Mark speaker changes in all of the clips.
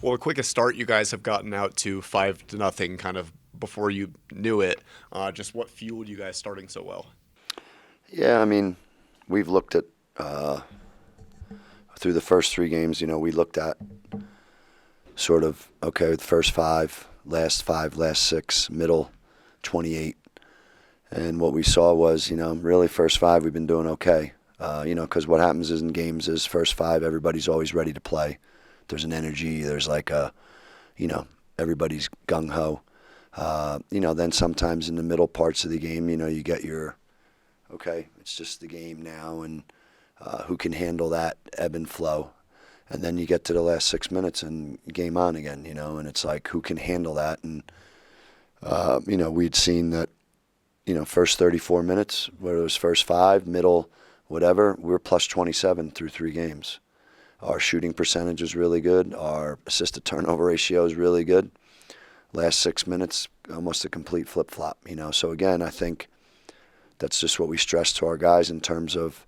Speaker 1: Well, the quickest start you guys have gotten out to 5-0 kind of before you knew it. Just what fueled you guys starting so well?
Speaker 2: Yeah, I mean, we've looked at through the first three games. We looked at sort of okay, the first five, last six, middle 28, and what we saw was really first five we've been doing okay. Because what happens is in games is first five everybody's always ready to play. There's an energy. There's like everybody's gung ho. Then sometimes in the middle parts of the game, you get your okay, it's just the game now, and who can handle that ebb and flow. And then you get to the last 6 minutes and game on again, and it's like who can handle that. And, we'd seen that, first 34 minutes, whether it was first five, middle, whatever, we were plus 27 through three games. Our shooting percentage is really good. Our assist-to-turnover ratio is really good. Last 6 minutes, almost a complete flip-flop, So, again, I think that's just what we stress to our guys in terms of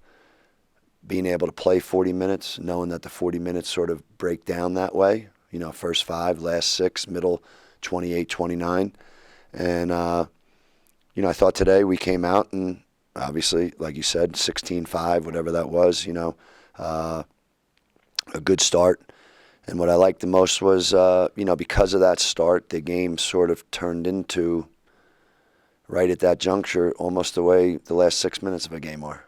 Speaker 2: being able to play 40 minutes, knowing that the 40 minutes sort of break down that way. First five, last six, middle 28, 29. And, I thought today we came out and obviously, like you said, 16-5, whatever that was, a good start. And what I liked the most was, because of that start, the game sort of turned into, right at that juncture, almost the way the last 6 minutes of a game are.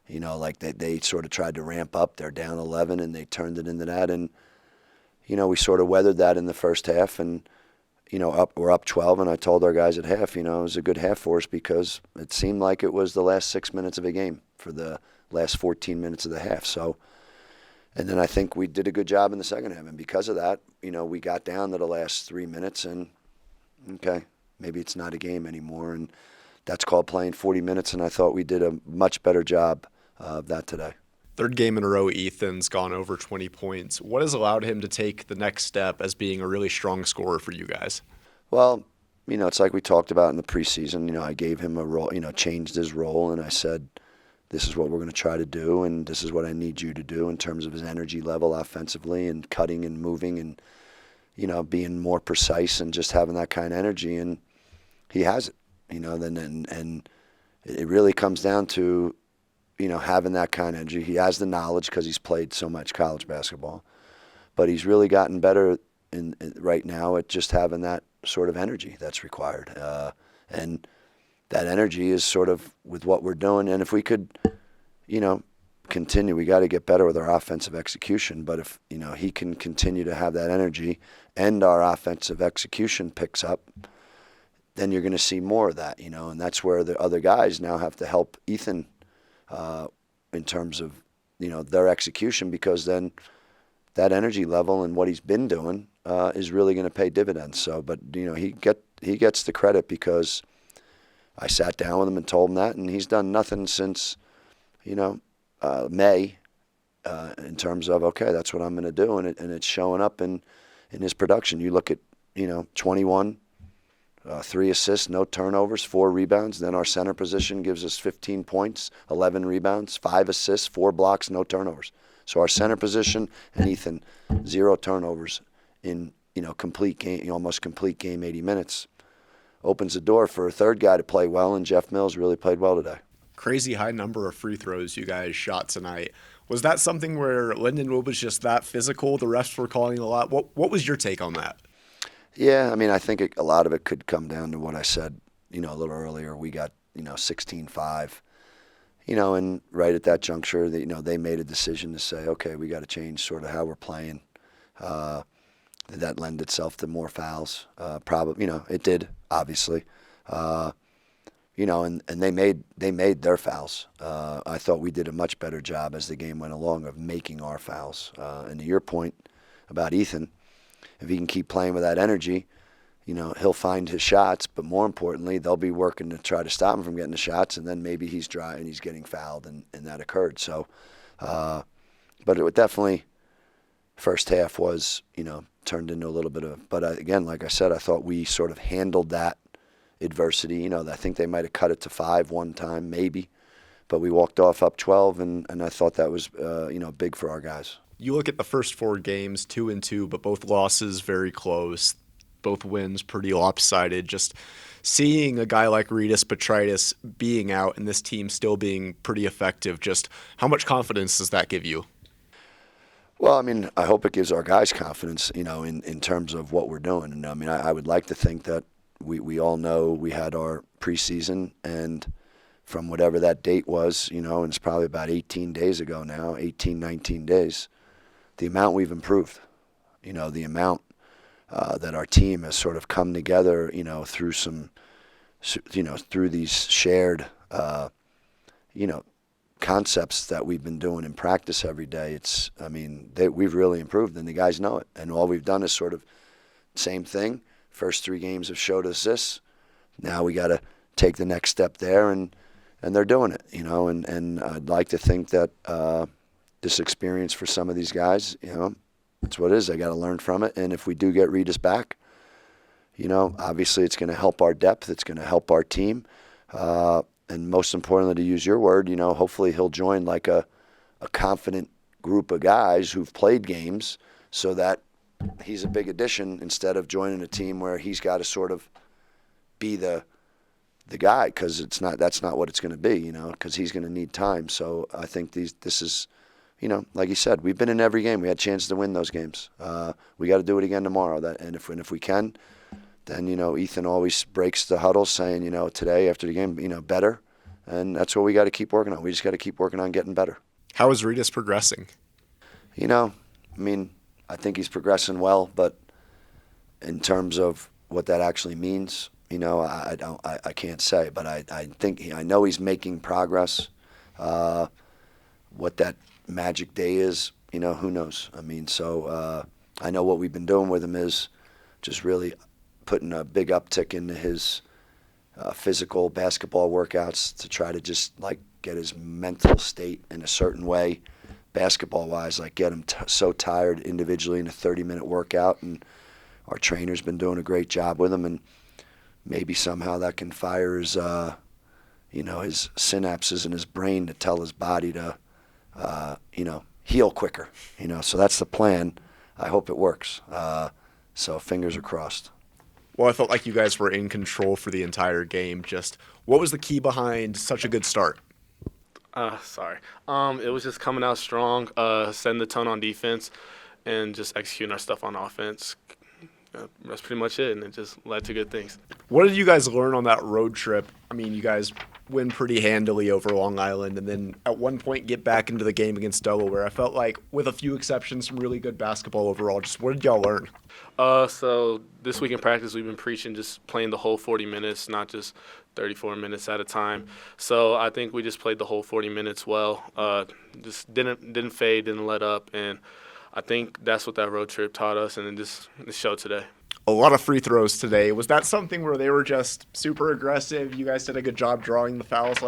Speaker 2: Like they sort of tried to ramp up. They're down 11, and they turned it into that. And, we sort of weathered that in the first half. And, we're up 12, and I told our guys at half, it was a good half for us because it seemed like it was the last 6 minutes of a game for the last 14 minutes of the half. So, and then I think we did a good job in the second half. And because of that, we got down to the last 3 minutes, and, okay, maybe it's not a game anymore. And that's called playing 40 minutes, and I thought we did a much better job of that today.
Speaker 1: Third game in a row, Ethan's gone over 20 points. What has allowed him to take the next step as being a really strong scorer for you guys?
Speaker 2: Well, it's like we talked about in the preseason. I gave him a role, changed his role, and I said, this is what we're going to try to do, and this is what I need you to do in terms of his energy level offensively and cutting and moving and, being more precise and just having that kind of energy, and he has it, and it really comes down to, having that kind of energy. He has the knowledge because he's played so much college basketball, but he's really gotten better right now at just having that sort of energy that's required. And that energy is sort of with what we're doing. And if we could, continue, we got to get better with our offensive execution. But if, he can continue to have that energy and our offensive execution picks up, then you're going to see more of that, and that's where the other guys now have to help Ethan in terms of, their execution, because then that energy level and what he's been doing is really going to pay dividends. So, but, he gets the credit because I sat down with him and told him that, and he's done nothing since, May in terms of, okay, that's what I'm going to do, and it's showing up in his production. You look at, 21, 3 assists, no turnovers, 4 rebounds. Then our center position gives us 15 points, 11 rebounds, 5 assists, 4 blocks, no turnovers. So our center position and Ethan, 0 turnovers in, complete game, almost complete game, 80 minutes. Opens the door for a third guy to play well, and Jeff Mills really played well today.
Speaker 1: Crazy high number of free throws you guys shot tonight. Was that something where Lindenwood was just that physical? The refs were calling a lot. What was your take on that?
Speaker 2: Yeah, I mean, I think a lot of it could come down to what I said, a little earlier. We got, 16-5, and right at that juncture, they made a decision to say, okay, we got to change sort of how we're playing. That lend itself to more fouls. Probably, it did, obviously. And they made their fouls. I thought we did a much better job as the game went along of making our fouls. And to your point about Ethan, if he can keep playing with that energy, he'll find his shots. But more importantly, they'll be working to try to stop him from getting the shots, and then maybe he's dry and he's getting fouled, and that occurred. So, but it would definitely, first half was, turned into a little bit of. But again, like I said, I thought we sort of handled that adversity. I think they might have cut it to 5 one time, maybe. But we walked off up 12, and I thought that was, big for our guys.
Speaker 1: You look at the first 4 games, 2-2, but both losses very close, both wins pretty lopsided. Just seeing a guy like Rytis Petraitis being out and this team still being pretty effective, just how much confidence does that give you?
Speaker 2: Well, I mean, I hope it gives our guys confidence, in terms of what we're doing. And I mean, I would like to think that we all know we had our preseason, and from whatever that date was, and it's probably about 18 days ago now, 18, 19 days, the amount we've improved, the amount that our team has sort of come together, through through these shared, concepts that we've been doing in practice every day. We've really improved, and the guys know it. And all we've done is sort of same thing. First 3 games have showed us this. Now we got to take the next step there, and they're doing it, And I'd like to think that this experience for some of these guys, it's what it is. They got to learn from it. And if we do get Rytis back, obviously it's going to help our depth. It's going to help our team. And most importantly, to use your word, hopefully he'll join like a confident group of guys who've played games, so that he's a big addition instead of joining a team where he's got to sort of be the guy, because that's not what it's going to be, because he's going to need time. So I think this is, like you said, we've been in every game. We had chances to win those games. We got to do it again tomorrow. And if we can, then, Ethan always breaks the huddle saying, today after the game, better. And that's what we got to keep working on. We just got to keep working on getting better.
Speaker 1: How is Rytis progressing?
Speaker 2: I think he's progressing well, but in terms of what that actually means, I can't say. But I know he's making progress. What that magic day is, who knows? I know what we've been doing with him is just really putting a big uptick into his physical basketball workouts to try to just get his mental state in a certain way, basketball-wise, get him so tired individually in a 30-minute workout. And our trainer's been doing a great job with him, and maybe somehow that can fire his, his synapses in his brain to tell his body to, heal quicker. So that's the plan. I hope it works. So fingers are crossed.
Speaker 1: Well, I felt like you guys were in control for the entire game. Just what was the key behind such a good start?
Speaker 3: It was just coming out strong, setting the tone on defense, and just executing our stuff on offense. That's pretty much it, and it just led to good things.
Speaker 1: What did you guys learn on that road trip? You guys win pretty handily over Long Island, and then at one point get back into the game against Delaware. I felt like, with a few exceptions, some really good basketball overall. Just what did y'all learn?
Speaker 3: So this week in practice, we've been preaching just playing the whole 40 minutes, not just 34 minutes at a time. So I think we just played the whole 40 minutes well. Just didn't fade, didn't let up, and I think that's what that road trip taught us, and it showed today.
Speaker 1: A lot of free throws today. Was that something where they were just super aggressive? You guys did a good job drawing the fouls.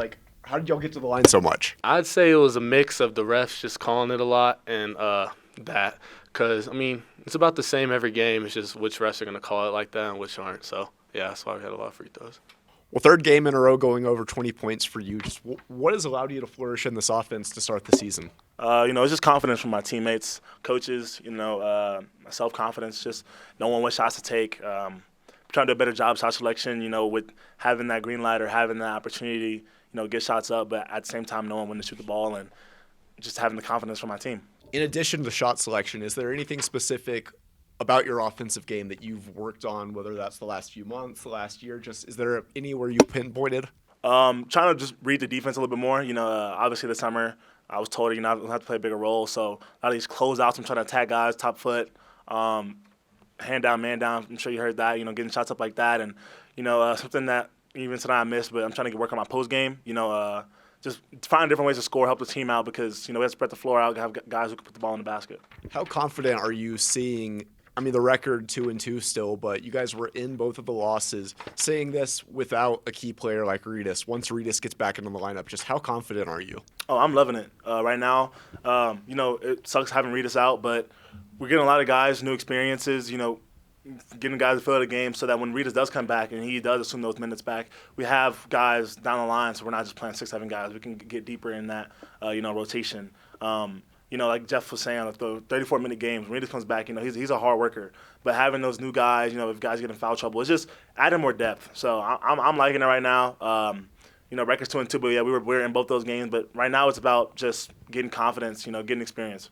Speaker 1: How did y'all get to the line so much?
Speaker 3: I'd say it was a mix of the refs just calling it a lot and that. Because, it's about the same every game. It's just which refs are going to call it like that and which aren't. So, yeah, that's why we had a lot of free throws.
Speaker 1: Well, 3rd game in a row going over 20 points for you. Just what has allowed you to flourish in this offense to start the season?
Speaker 4: It's just confidence from my teammates, coaches, self-confidence, just knowing what shots to take. Trying to do a better job shot selection, with having that green light or having that opportunity, get shots up, but at the same time knowing when to shoot the ball and just having the confidence from my team.
Speaker 1: In addition to the shot selection, is there anything specific about your offensive game that you've worked on, whether that's the last few months, the last year? Just is there anywhere you pinpointed?
Speaker 4: Trying to just read the defense a little bit more. Obviously this summer I was told, I have to play a bigger role. So a lot of these closeouts, I'm trying to attack guys, top foot, hand down, man down. I'm sure you heard that, getting shots up like that. And, something that even tonight I missed, but I'm trying to work on my post game, just find different ways to score, help the team out because, we have to spread the floor out, have guys who can put the ball in the basket.
Speaker 1: How confident are you seeing the record 2-2 still, but you guys were in both of the losses. Saying this without a key player like Rytis, once Rytis gets back into the lineup, just how confident are you?
Speaker 4: Oh, I'm loving it right now. It sucks having Rytis out, but we're getting a lot of guys, new experiences, getting guys to fill the game so that when Rytis does come back and he does assume those minutes back, we have guys down the line so we're not just playing 6-7 guys. We can get deeper in that, rotation. like Jeff was saying, like the 34-minute games, when Reedus comes back, he's a hard worker. But having those new guys, if guys get in foul trouble, it's just adding more depth. So I'm liking it right now. Record's 2-2, but yeah, we're in both those games. But right now it's about just getting confidence, getting experience.